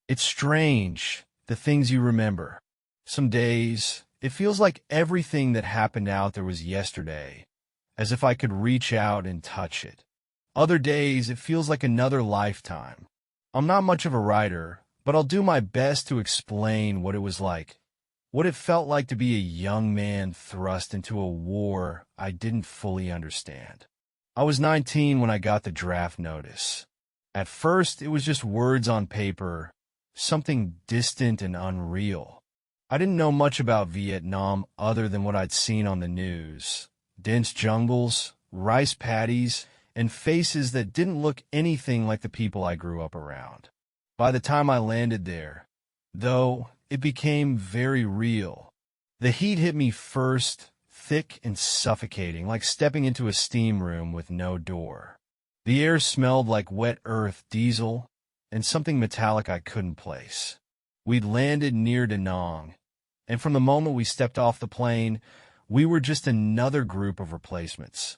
It's strange, the things you remember. Some days, it feels like everything that happened out there was yesterday, as if I could reach out and touch it. Other days, it feels like another lifetime. I'm not much of a writer, but I'll do my best to explain what it was like, what it felt like to be a young man thrust into a war I didn't fully understand. I was 19 when I got the draft notice. At first, it was just words on paper, something distant and unreal. I didn't know much about Vietnam other than what I'd seen on the news. Dense jungles, rice paddies, and faces that didn't look anything like the people I grew up around. By the time I landed there, though, it became very real. The heat hit me first, thick and suffocating, like stepping into a steam room with no door. The air smelled like wet earth, diesel, and something metallic I couldn't place. We'd landed near Da Nang, and from the moment we stepped off the plane, we were just another group of replacements.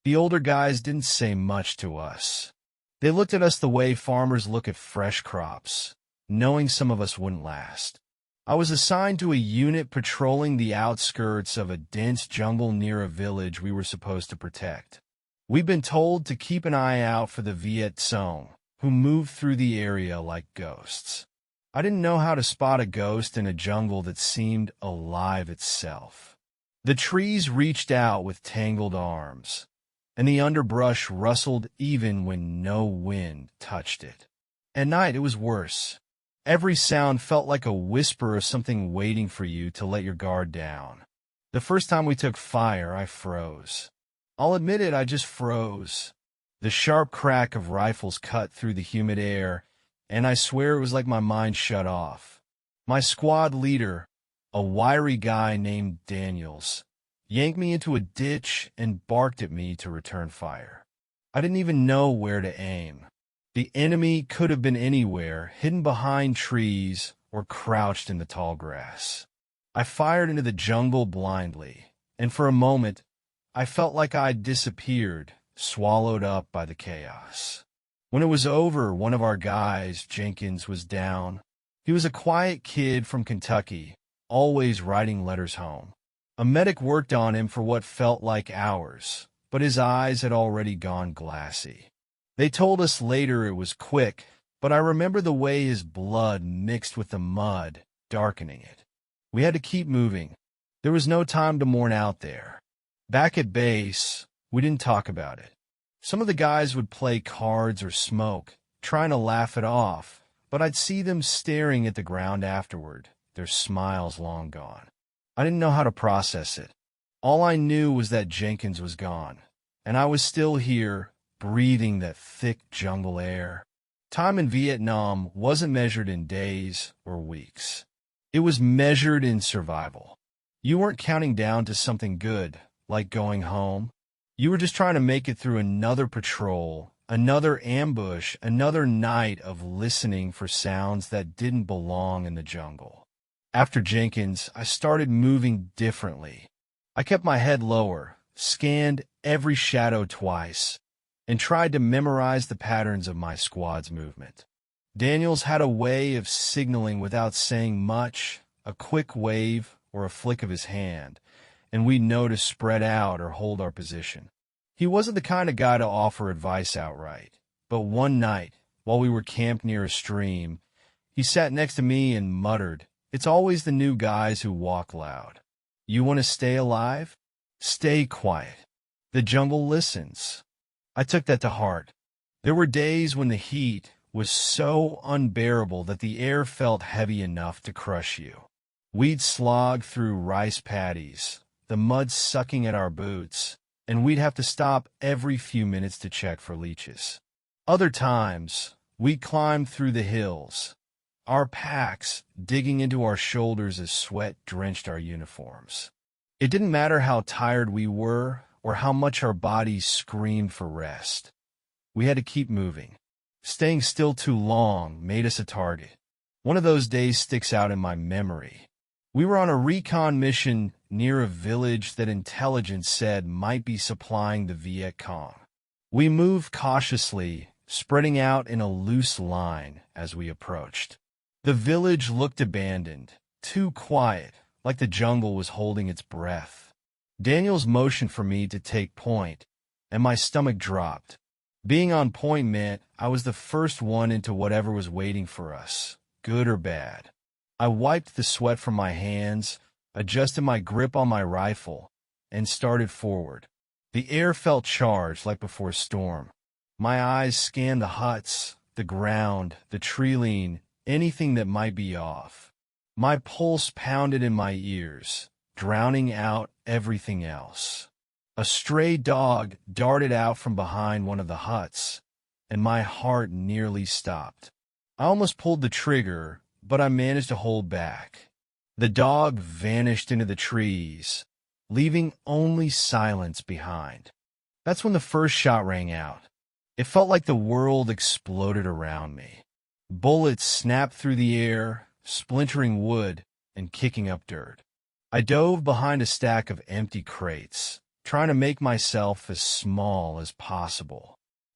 The older guys didn't say much to us. They looked at us the way farmers look at fresh crops, knowing some of us wouldn't last. I was assigned to a unit patrolling the outskirts of a dense jungle near a village we were supposed to protect. We'd been told to keep an eye out for the Viet Cong, who moved through the area like ghosts. I didn't know how to spot a ghost in a jungle that seemed alive itself. The trees reached out with tangled arms, and the underbrush rustled even when no wind touched it. At night, it was worse. Every sound felt like a whisper of something waiting for you to let your guard down. The first time we took fire, I froze. I'll admit it, I just froze. The sharp crack of rifles cut through the humid air, and I swear it was like my mind shut off. My squad leader, a wiry guy named Daniels, yanked me into a ditch and barked at me to return fire. I didn't even know where to aim. The enemy could have been anywhere, hidden behind trees or crouched in the tall grass. I fired into the jungle blindly, and for a moment, I felt like I'd disappeared, swallowed up by the chaos. When it was over, one of our guys, Jenkins, was down. He was a quiet kid from Kentucky, always writing letters home. A medic worked on him for what felt like hours, but his eyes had already gone glassy. They told us later it was quick, but I remember the way his blood mixed with the mud, darkening it. We had to keep moving. There was no time to mourn out there. Back at base, we didn't talk about it. Some of the guys would play cards or smoke, trying to laugh it off, but I'd see them staring at the ground afterward, their smiles long gone. I didn't know how to process it. All I knew was that Jenkins was gone, and I was still here, breathing that thick jungle air. Time in Vietnam wasn't measured in days or weeks. It was measured in survival. You weren't counting down to something good, like going home. You were just trying to make it through another patrol, another ambush, another night of listening for sounds that didn't belong in the jungle. After Jenkins, I started moving differently. I kept my head lower, scanned every shadow twice, and tried to memorize the patterns of my squad's movement. Daniels had a way of signaling without saying much, a quick wave or a flick of his hand, and we'd know to spread out or hold our position. He wasn't the kind of guy to offer advice outright, but one night, while we were camped near a stream, he sat next to me and muttered, "It's always the new guys who walk loud. You want to stay alive? Stay quiet. The jungle listens." I took that to heart. There were days when the heat was so unbearable that the air felt heavy enough to crush you. We'd slog through rice paddies, the mud sucking at our boots, and we'd have to stop every few minutes to check for leeches. Other times, we'd climb through the hills, our packs digging into our shoulders as sweat drenched our uniforms. It didn't matter how tired we were or how much our bodies screamed for rest. We had to keep moving. Staying still too long made us a target. One of those days sticks out in my memory. We were on a recon mission near a village that intelligence said might be supplying the Viet Cong. We moved cautiously, spreading out in a loose line as we approached. The village looked abandoned, too quiet, like the jungle was holding its breath. Daniels motioned for me to take point, and my stomach dropped. Being on point meant I was the first one into whatever was waiting for us, good or bad. I wiped the sweat from my hands, adjusted my grip on my rifle, and started forward. The air felt charged like before a storm. My eyes scanned the huts, the ground, the tree line, anything that might be off. My pulse pounded in my ears, drowning out everything else. A stray dog darted out from behind one of the huts, and my heart nearly stopped. I almost pulled the trigger, but I managed to hold back. The dog vanished into the trees, leaving only silence behind. That's when the first shot rang out. It felt like the world exploded around me. Bullets snapped through the air, splintering wood and kicking up dirt. I dove behind a stack of empty crates, trying to make myself as small as possible.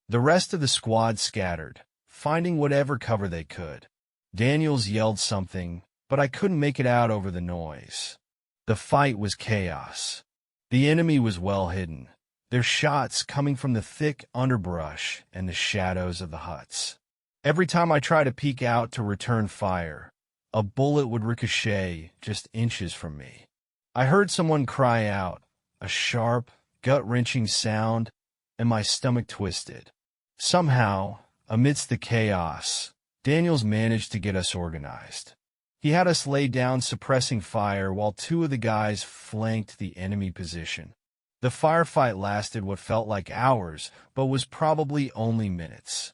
The rest of the squad scattered, finding whatever cover they could. Daniels yelled something, but I couldn't make it out over the noise. The fight was chaos. The enemy was well hidden, their shots coming from the thick underbrush and the shadows of the huts. Every time I tried to peek out to return fire, a bullet would ricochet just inches from me. I heard someone cry out, a sharp, gut-wrenching sound, and my stomach twisted. Somehow, amidst the chaos, Daniels managed to get us organized. He had us lay down suppressing fire while two of the guys flanked the enemy position. The firefight lasted what felt like hours, but was probably only minutes.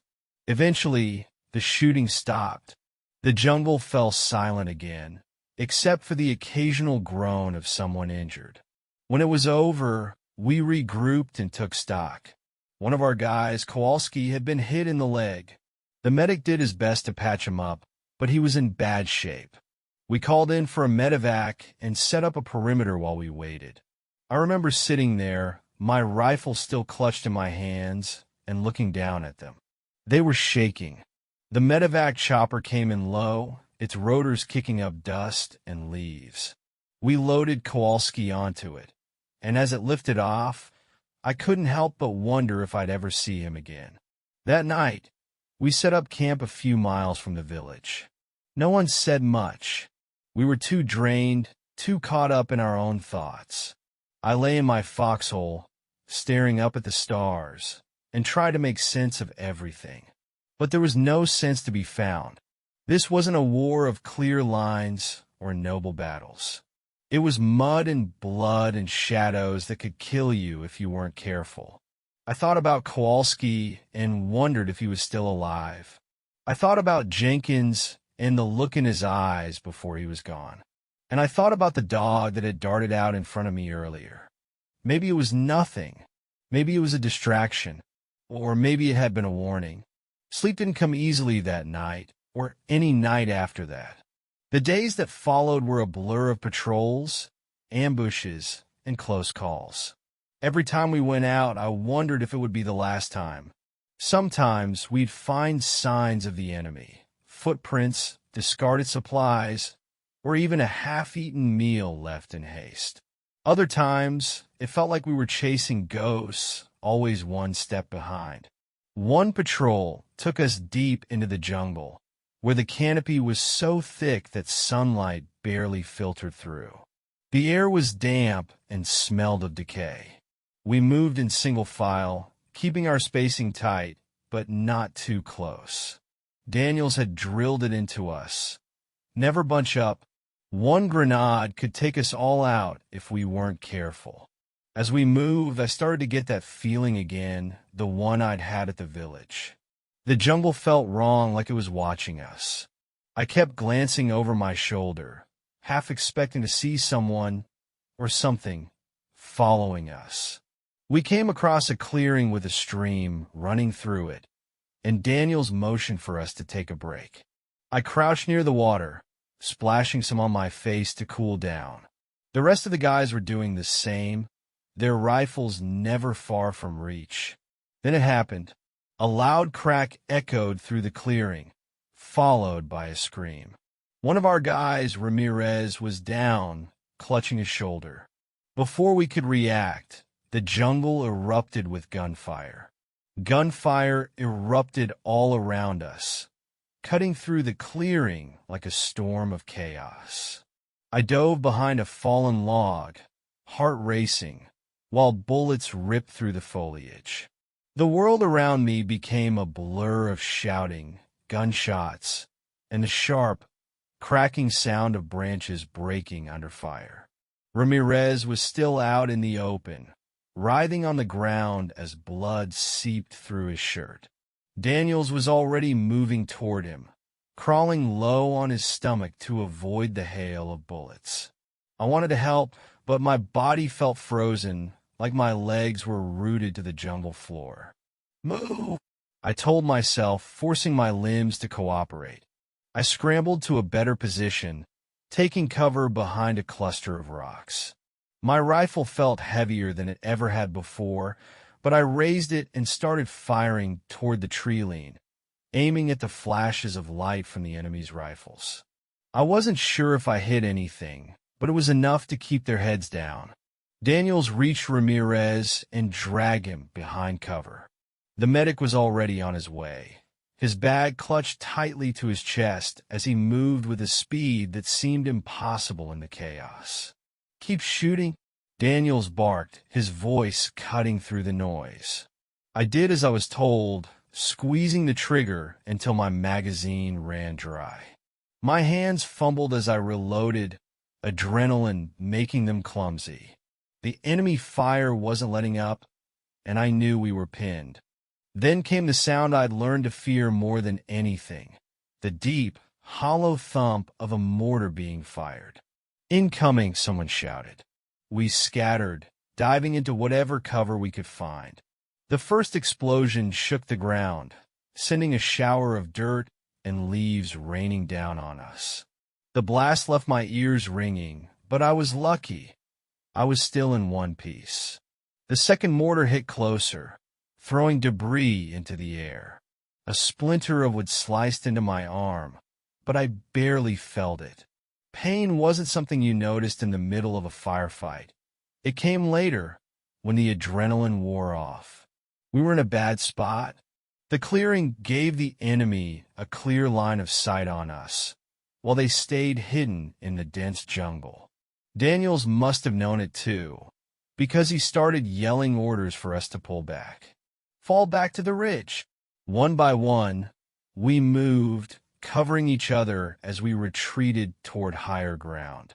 Eventually, the shooting stopped. The jungle fell silent again, except for the occasional groan of someone injured. When it was over, we regrouped and took stock. One of our guys, Kowalski, had been hit in the leg. The medic did his best to patch him up, but he was in bad shape. We called in for a medevac and set up a perimeter while we waited. I remember sitting there, my rifle still clutched in my hands, and looking down at them. They were shaking. The medevac chopper came in low, its rotors kicking up dust and leaves. We loaded Kowalski onto it, and as it lifted off, I couldn't help but wonder if I'd ever see him again. That night, we set up camp a few miles from the village. No one said much. We were too drained, too caught up in our own thoughts. I lay in my foxhole, staring up at the stars, and tried to make sense of everything. But there was no sense to be found. This wasn't a war of clear lines or noble battles. It was mud and blood and shadows that could kill you if you weren't careful. I thought about Kowalski and wondered if he was still alive. I thought about Jenkins and the look in his eyes before he was gone. And I thought about the dog that had darted out in front of me earlier. Maybe it was nothing. Maybe it was a distraction. Or maybe it had been a warning. Sleep didn't come easily that night, or any night after that. The days that followed were a blur of patrols, ambushes, and close calls. Every time we went out, I wondered if it would be the last time. Sometimes we'd find signs of the enemy, footprints, discarded supplies, or even a half-eaten meal left in haste. Other times, it felt like we were chasing ghosts, always one step behind. One patrol took us deep into the jungle, where the canopy was so thick that sunlight barely filtered through. The air was damp and smelled of decay. We moved in single file, keeping our spacing tight, but not too close. Daniels had drilled it into us. Never bunch up. One grenade could take us all out if we weren't careful. As we moved, I started to get that feeling again, the one I'd had at the village. The jungle felt wrong, like it was watching us. I kept glancing over my shoulder, half expecting to see someone or something following us. We came across a clearing with a stream running through it, and Daniels motioned for us to take a break. I crouched near the water, splashing some on my face to cool down. The rest of the guys were doing the same, their rifles never far from reach. Then it happened. A loud crack echoed through the clearing, followed by a scream. One of our guys, Ramirez, was down, clutching his shoulder. Before we could react, the jungle erupted with gunfire. Gunfire erupted all around us, cutting through the clearing like a storm of chaos. I dove behind a fallen log, heart racing, while bullets ripped through the foliage. The world around me became a blur of shouting, gunshots, and the sharp, cracking sound of branches breaking under fire. Ramirez was still out in the open, writhing on the ground as blood seeped through his shirt. Daniels was already moving toward him, crawling low on his stomach to avoid the hail of bullets. I wanted to help, but my body felt frozen, like my legs were rooted to the jungle floor. "Move!" I told myself, forcing my limbs to cooperate. I scrambled to a better position, taking cover behind a cluster of rocks. My rifle felt heavier than it ever had before, but I raised it and started firing toward the tree line, aiming at the flashes of light from the enemy's rifles. I wasn't sure if I hit anything, but it was enough to keep their heads down. Daniels reached Ramirez and dragged him behind cover. The medic was already on his way, his bag clutched tightly to his chest as he moved with a speed that seemed impossible in the chaos. "Keep shooting," Daniels barked, his voice cutting through the noise. I did as I was told, squeezing the trigger until my magazine ran dry. My hands fumbled as I reloaded, adrenaline making them clumsy. The enemy fire wasn't letting up, and I knew we were pinned. Then came the sound I'd learned to fear more than anything, the deep, hollow thump of a mortar being fired. "Incoming," someone shouted. We scattered, diving into whatever cover we could find. The first explosion shook the ground, sending a shower of dirt and leaves raining down on us. The blast left my ears ringing, but I was lucky. I was still in one piece. The second mortar hit closer, throwing debris into the air. A splinter of wood sliced into my arm, but I barely felt it. Pain wasn't something you noticed in the middle of a firefight. It came later, when the adrenaline wore off. We were in a bad spot. The clearing gave the enemy a clear line of sight on us, while they stayed hidden in the dense jungle. Daniels must have known it too, because he started yelling orders for us to pull back. "Fall back to the ridge." One by one, we moved, covering each other as we retreated toward higher ground.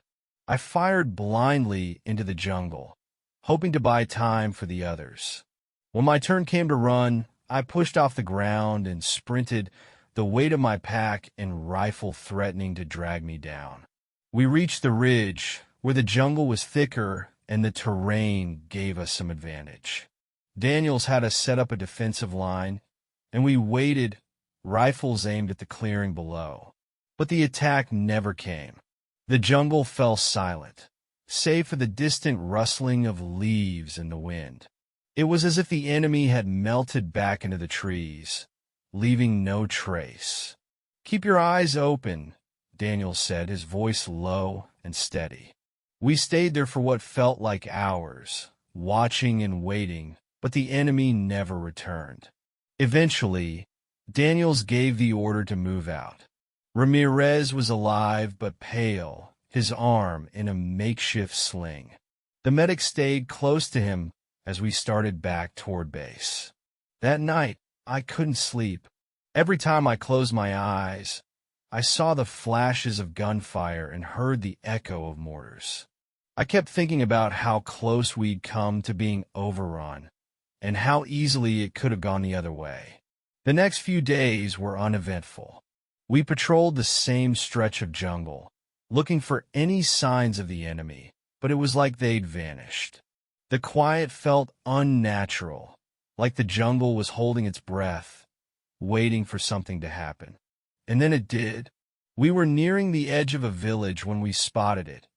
I fired blindly into the jungle, hoping to buy time for the others. When my turn came to run, I pushed off the ground and sprinted, the weight of my pack and rifle threatening to drag me down. We reached the ridge, where the jungle was thicker and the terrain gave us some advantage. Daniels had us set up a defensive line, and we waited, rifles aimed at the clearing below. But the attack never came. The jungle fell silent, save for the distant rustling of leaves in the wind. It was as if the enemy had melted back into the trees, leaving no trace. "Keep your eyes open," Daniels said, his voice low and steady. We stayed there for what felt like hours, watching and waiting, but the enemy never returned. Eventually, Daniels gave the order to move out. Ramirez was alive but pale, his arm in a makeshift sling. The medic stayed close to him as we started back toward base. That night, I couldn't sleep. Every time I closed my eyes, I saw the flashes of gunfire and heard the echo of mortars. I kept thinking about how close we'd come to being overrun, and how easily it could have gone the other way. The next few days were uneventful. We patrolled the same stretch of jungle, looking for any signs of the enemy, but it was like they'd vanished. The quiet felt unnatural, like the jungle was holding its breath, waiting for something to happen. And then it did. We were nearing the edge of a village when we spotted it,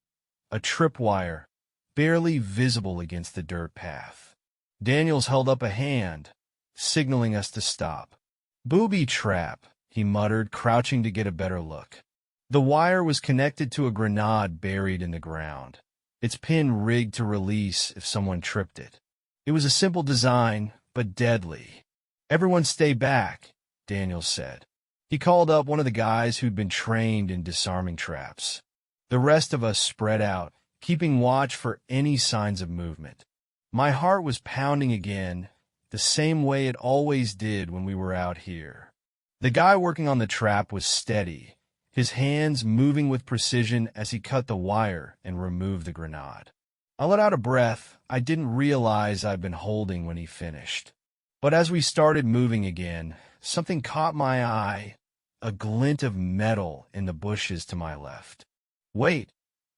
a tripwire, barely visible against the dirt path. Daniels held up a hand, signaling us to stop. "Booby trap," he muttered, crouching to get a better look. The wire was connected to a grenade buried in the ground, its pin rigged to release if someone tripped it. It was a simple design, but deadly. "Everyone stay back," Daniel said. He called up one of the guys who'd been trained in disarming traps. The rest of us spread out, keeping watch for any signs of movement. My heart was pounding again, the same way it always did when we were out here. The guy working on the trap was steady, his hands moving with precision as he cut the wire and removed the grenade. I let out a breath I didn't realize I'd been holding when he finished. But as we started moving again, something caught my eye, a glint of metal in the bushes to my left. "Wait,"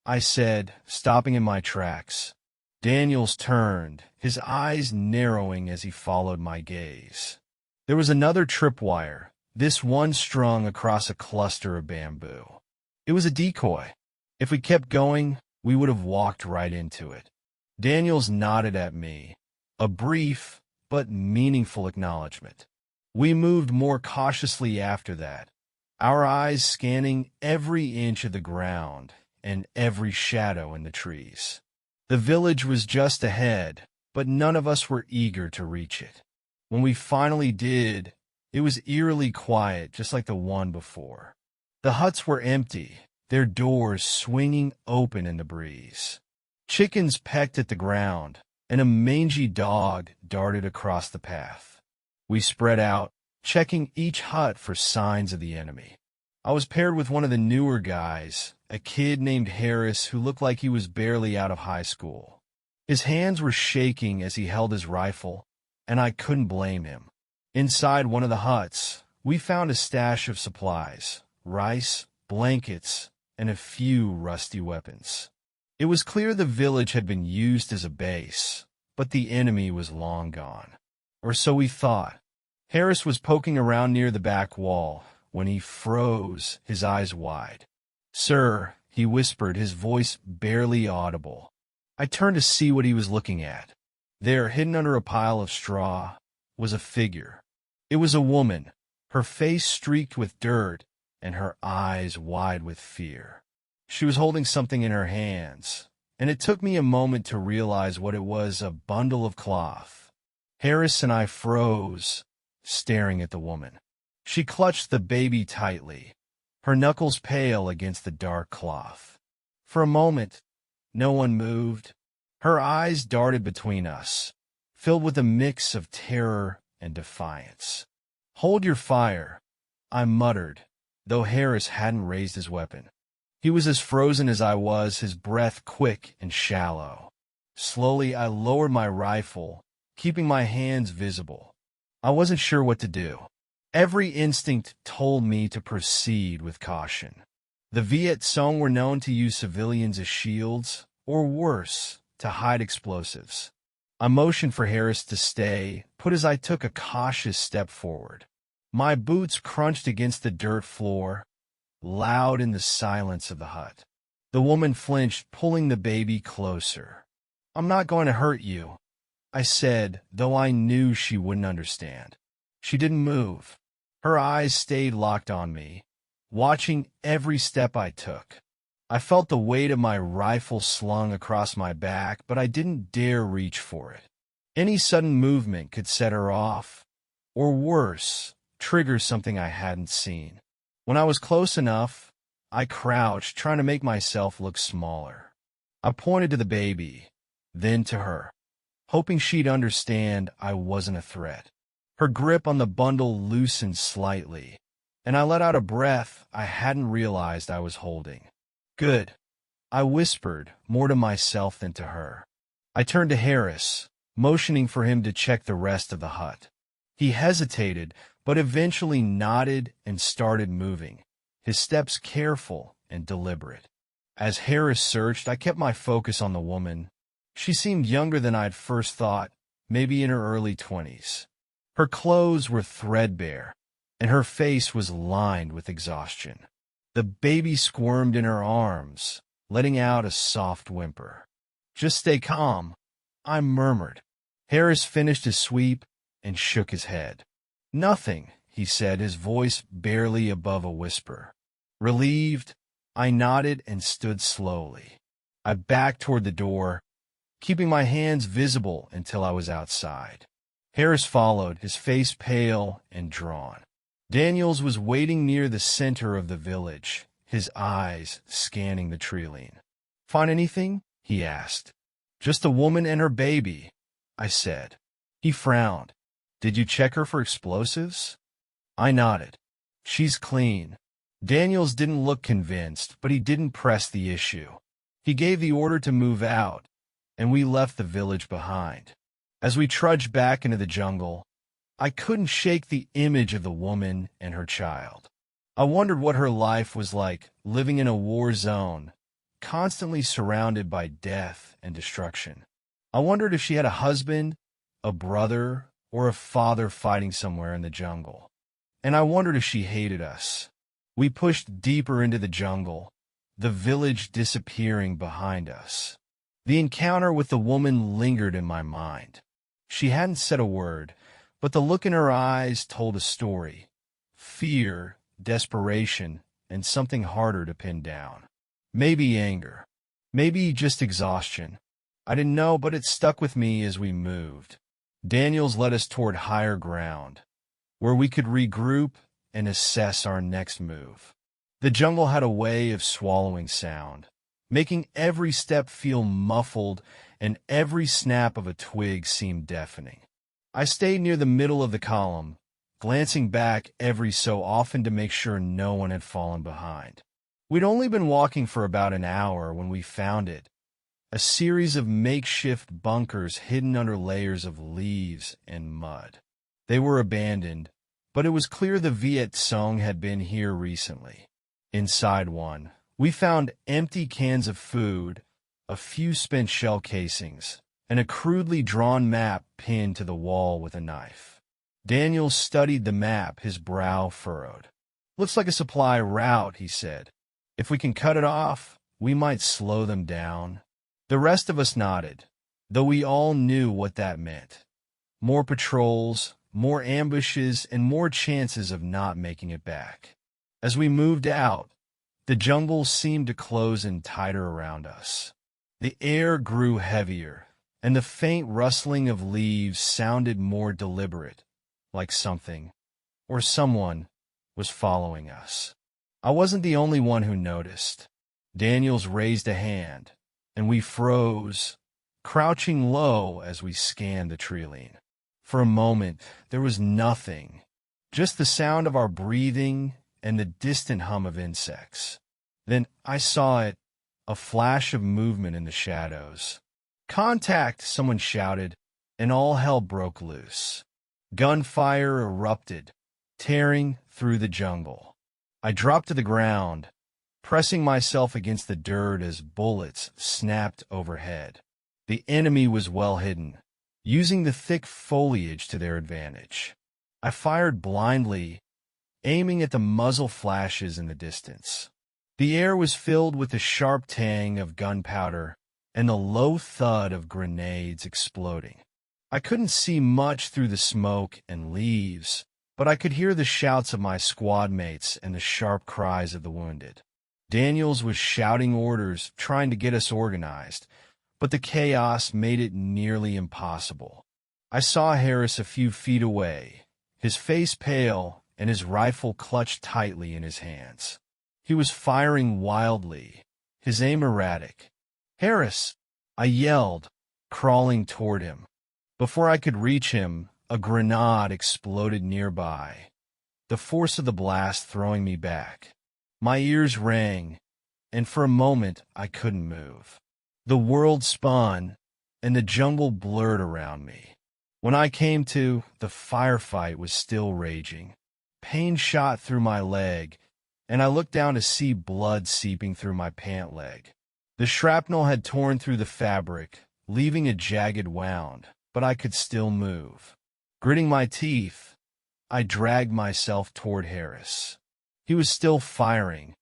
I said, stopping in my tracks. Daniels turned, his eyes narrowing as he followed my gaze. There was another tripwire, this one strung across a cluster of bamboo. It was a decoy. If we kept going, we would have walked right into it. Daniels nodded at me, a brief but meaningful acknowledgement. We moved more cautiously after that, our eyes scanning every inch of the ground and every shadow in the trees. The village was just ahead, but none of us were eager to reach it. When we finally did, it was eerily quiet, just like the one before. The huts were empty, their doors swinging open in the breeze. Chickens pecked at the ground, and a mangy dog darted across the path. We spread out, checking each hut for signs of the enemy. I was paired with one of the newer guys, a kid named Harris who looked like he was barely out of high school. His hands were shaking as he held his rifle, and I couldn't blame him. Inside one of the huts, we found a stash of supplies, rice, blankets, and a few rusty weapons. It was clear the village had been used as a base, but the enemy was long gone. Or so we thought. Harris was poking around near the back wall when he froze, his eyes wide. "Sir," he whispered, his voice barely audible. I turned to see what he was looking at. There, hidden under a pile of straw, was a figure. It was a woman, her face streaked with dirt and her eyes wide with fear. She was holding something in her hands, and it took me a moment to realize what it was: a bundle of cloth. Harris and I froze, staring at the woman. She clutched the baby tightly, her knuckles pale against the dark cloth. For a moment, no one moved. Her eyes darted between us, filled with a mix of terror and defiance. "Hold your fire," I muttered, though Harris hadn't raised his weapon. He was as frozen as I was, his breath quick and shallow. Slowly, I lowered my rifle, keeping my hands visible. I wasn't sure what to do. Every instinct told me to proceed with caution. The Viet Cong were known to use civilians as shields, or worse, to hide explosives. I motioned for Harris to stay, put as I took a cautious step forward. My boots crunched against the dirt floor, loud in the silence of the hut. The woman flinched, pulling the baby closer. "I'm not going to hurt you," I said, though I knew she wouldn't understand. She didn't move. Her eyes stayed locked on me, watching every step I took. I felt the weight of my rifle slung across my back, but I didn't dare reach for it. Any sudden movement could set her off, or worse, trigger something I hadn't seen. When I was close enough, I crouched, trying to make myself look smaller. I pointed to the baby, then to her, hoping she'd understand I wasn't a threat. Her grip on the bundle loosened slightly, and I let out a breath I hadn't realized I was holding. "Good," I whispered, more to myself than to her. I turned to Harris, motioning for him to check the rest of the hut. He hesitated, but eventually nodded and started moving, his steps careful and deliberate. As Harris searched, I kept my focus on the woman. She seemed younger than I'd first thought, maybe in her early 20s. Her clothes were threadbare, and her face was lined with exhaustion. The baby squirmed in her arms, letting out a soft whimper. "Just stay calm," I murmured. Harris finished his sweep and shook his head. "Nothing," he said, his voice barely above a whisper. Relieved, I nodded and stood slowly. I backed toward the door, keeping my hands visible until I was outside. Harris followed, his face pale and drawn. Daniels was waiting near the center of the village, his eyes scanning the tree-line. "Find anything?" he asked. "Just a woman and her baby," I said. He frowned. "Did you check her for explosives?" I nodded. "She's clean." Daniels didn't look convinced, but he didn't press the issue. He gave the order to move out, and we left the village behind. As we trudged back into the jungle, I couldn't shake the image of the woman and her child. I wondered what her life was like, living in a war zone, constantly surrounded by death and destruction. I wondered if she had a husband, a brother, or a father fighting somewhere in the jungle. And I wondered if she hated us. We pushed deeper into the jungle, the village disappearing behind us. The encounter with the woman lingered in my mind. She hadn't said a word, but the look in her eyes told a story. Fear, desperation, and something harder to pin down. Maybe anger. Maybe just exhaustion. I didn't know, but it stuck with me as we moved. Daniels led us toward higher ground, where we could regroup and assess our next move. The jungle had a way of swallowing sound, making every step feel muffled and every snap of a twig seem deafening. I stayed near the middle of the column, glancing back every so often to make sure no one had fallen behind. We'd only been walking for about an hour when we found it, a series of makeshift bunkers hidden under layers of leaves and mud. They were abandoned, but it was clear the Viet Cong had been here recently. Inside one, we found empty cans of food, a few spent shell casings, and a crudely drawn map pinned to the wall with a knife. Daniel studied the map, his brow furrowed. "Looks like a supply route," he said. "If we can cut it off, we might slow them down." The rest of us nodded, though we all knew what that meant. More patrols, more ambushes, and more chances of not making it back. As we moved out, the jungle seemed to close in tighter around us. The air grew heavier, and the faint rustling of leaves sounded more deliberate, like something, or someone, was following us. I wasn't the only one who noticed. Daniels raised a hand, and we froze, crouching low as we scanned the tree-line. For a moment, there was nothing, just the sound of our breathing and the distant hum of insects. Then I saw it, a flash of movement in the shadows. "Contact!" someone shouted, and all hell broke loose. Gunfire erupted, tearing through the jungle. I dropped to the ground, pressing myself against the dirt as bullets snapped overhead. The enemy was well hidden, using the thick foliage to their advantage. I fired blindly, aiming at the muzzle flashes in the distance. The air was filled with the sharp tang of gunpowder and the low thud of grenades exploding. I couldn't see much through the smoke and leaves, but I could hear the shouts of my squad mates and the sharp cries of the wounded. Daniels was shouting orders, trying to get us organized, but the chaos made it nearly impossible. I saw Harris a few feet away, his face pale and his rifle clutched tightly in his hands. He was firing wildly, his aim erratic. "Harris!" I yelled, crawling toward him. Before I could reach him, a grenade exploded nearby, the force of the blast throwing me back. My ears rang, and for a moment I couldn't move. The world spun, and the jungle blurred around me. When I came to, the firefight was still raging. Pain shot through my leg, and I looked down to see blood seeping through my pant leg. The shrapnel had torn through the fabric, leaving a jagged wound, but I could still move. Gritting my teeth, I dragged myself toward Harris. He was still firing,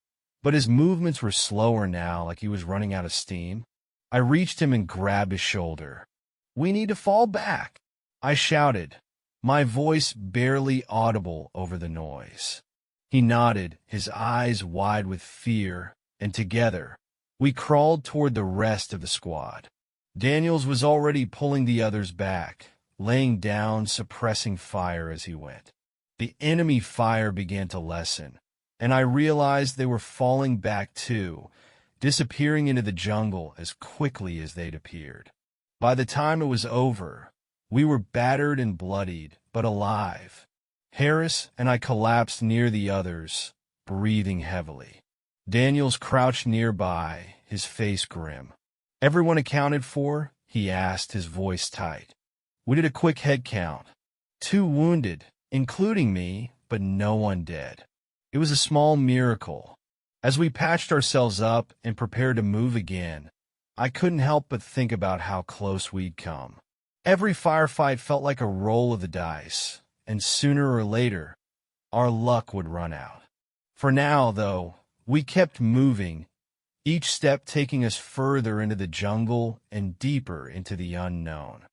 but his movements were slower now, like he was running out of steam. I reached him and grabbed his shoulder. "We need to fall back," I shouted, my voice barely audible over the noise. He nodded, his eyes wide with fear, and together, we crawled toward the rest of the squad. Daniels was already pulling the others back, laying down, suppressing fire as he went. The enemy fire began to lessen, and I realized they were falling back too, disappearing into the jungle as quickly as they'd appeared. By the time it was over, we were battered and bloodied, but alive. Harris and I collapsed near the others, breathing heavily. Daniels crouched nearby, his face grim. "Everyone accounted for?" he asked, his voice tight. We did a quick head count. 2 wounded, including me, but no one dead. It was a small miracle. As we patched ourselves up and prepared to move again, I couldn't help but think about how close we'd come. Every firefight felt like a roll of the dice, and sooner or later, our luck would run out. For now, though, we kept moving, each step taking us further into the jungle and deeper into the unknown.